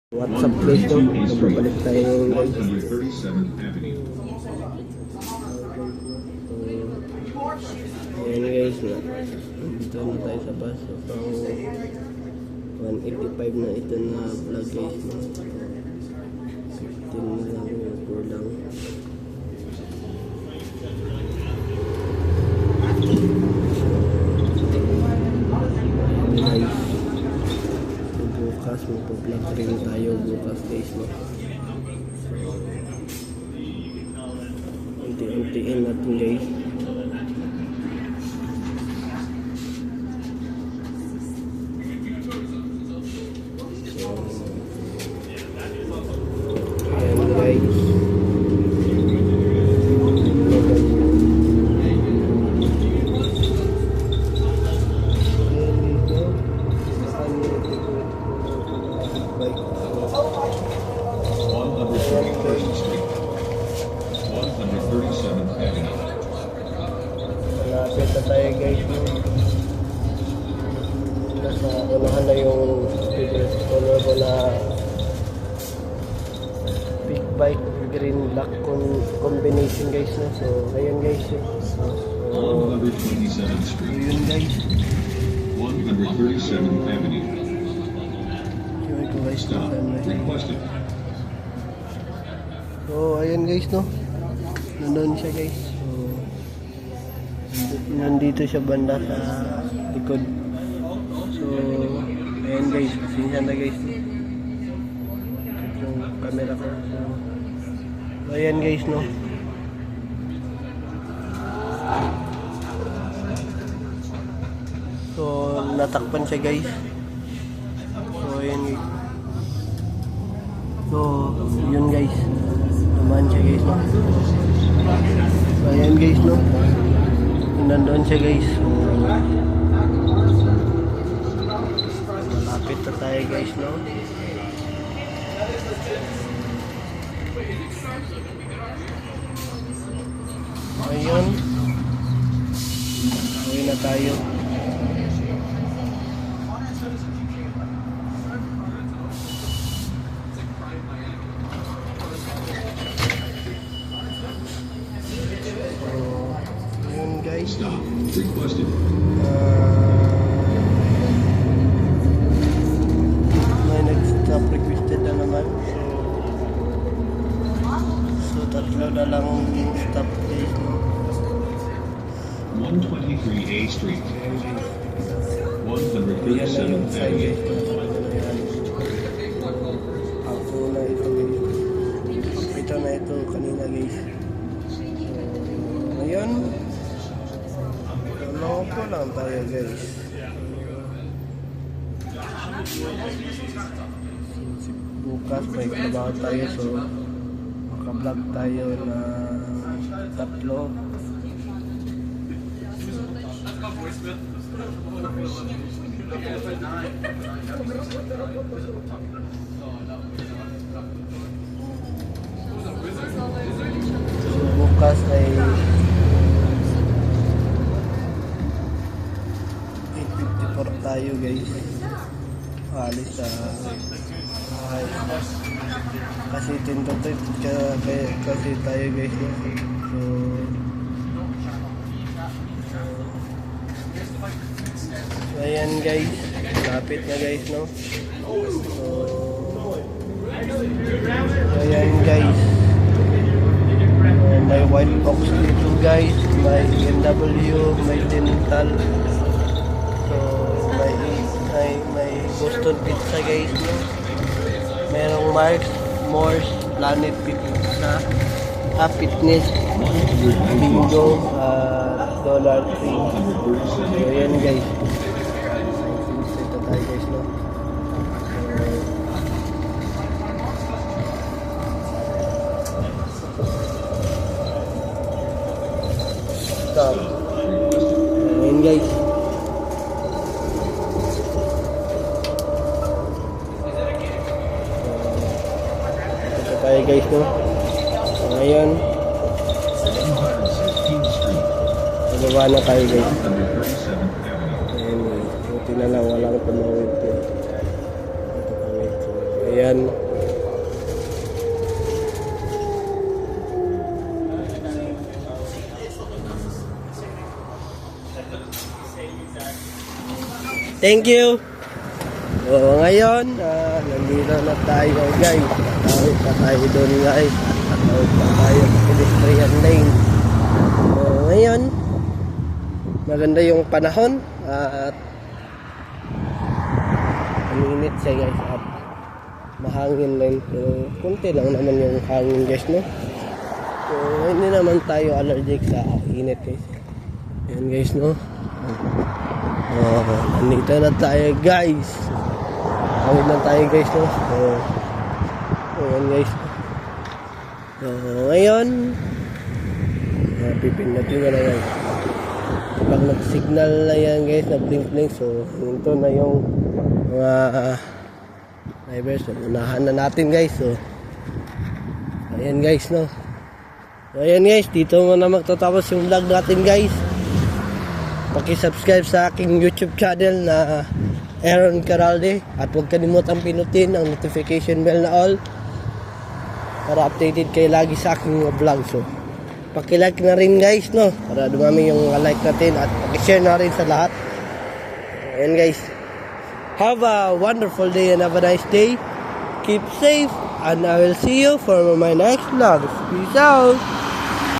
What's up guys, no? Nagbabalik tayo guys. Ayan guys, dito na tayo sa bus. So, pang 185 na ito na vlog guys, no? 15 na lang yung kulang. Guys, bukas magpa-vlog rin tayo bukas guys, no? Unti-untiin natin guys. Ayan guys. Malapit na tayo guys, no? Nasa unahan na yung color ko na big bike green black combination guys, no? So ayan guys, so, 137th Street, yun guys. 137th Avenue. Yun ko guys, no? Stop. Requested. So ayan guys, no? Nandun siya guys. So nandito siya banda sa likod. So ayan guys, pasensya na guys, no? Yung camera ko. So ayan guys, no? So natakpan siya guys. So ayan guys. So yun guys, naman siya guys, no? So ayan guys, no? Nandoon siya guys. So malapit na tayo guys, no? Ayun, uwi na tayo. Guys, Stop. Requested. may nag-stop requested na naman, so tatlo na lang yung stop guys, no? 123A Street, Ayan guys, 137th side Avenue. guys. Ayan. Ako na ito guys, ito na ito kanina guys. So ngayon po lang tayo guys. Bukas may trabaho tayo, so maka-vlog tayo na tatlo. So bukas ay 8:54 tayo guys. Alis sa bahay. Kasi 10 to 10 kasi tayo guys, no? So ayan guys, lapit na guys, no? So ayan guys, may white box dito guys, may BMW, may dental. So may Boston Pizza guys, no? Merong Marks, Morse, Planet Pizza, Fitness, Bingo, Dollar Tree. So ayan guys, ito tayo guys, no? Stop. Ayan guys. Ito tayo guys, no? So ngayon, bababa na tayo guys. 137th Avenue. Ayan guys, buti na lang walang tumawid yun. Ayan. Thank you. So, ngayon, nandito na tayo guys. Tatawid pa tayo doon guys. Tatawid pa tayo sa pedestrian lane. So, ngayon, maganda yung panahon at uminit siya guys at mahangin lang. Pero kunti lang naman yung hangin guys, no? So, hindi naman tayo allergic sa init guys. Ayan guys, no? Nandito na tayo guys. Tawid na tayo guys, no? Ayan guys. So, ngayon pipindutin ko na guys. Pag nag-signal na yan guys, na blink-blink. So, ito na yung mga drivers. So, unahan na natin guys. So, ayan guys, no? So, ayan guys, dito muna magtatapos yung vlog natin guys. Paki-subscribe sa aking YouTube channel na Aaron Caralde at huwag kalimutang pinutin ang notification bell na all para updated kayo lagi sa aking mga vlog. So, paki-like na rin guys, no? Para dumami yung like natin at paki-share na rin sa lahat. Ayan guys. Have a wonderful day and have a nice day. Keep safe and I will see you for my next vlog. Peace out.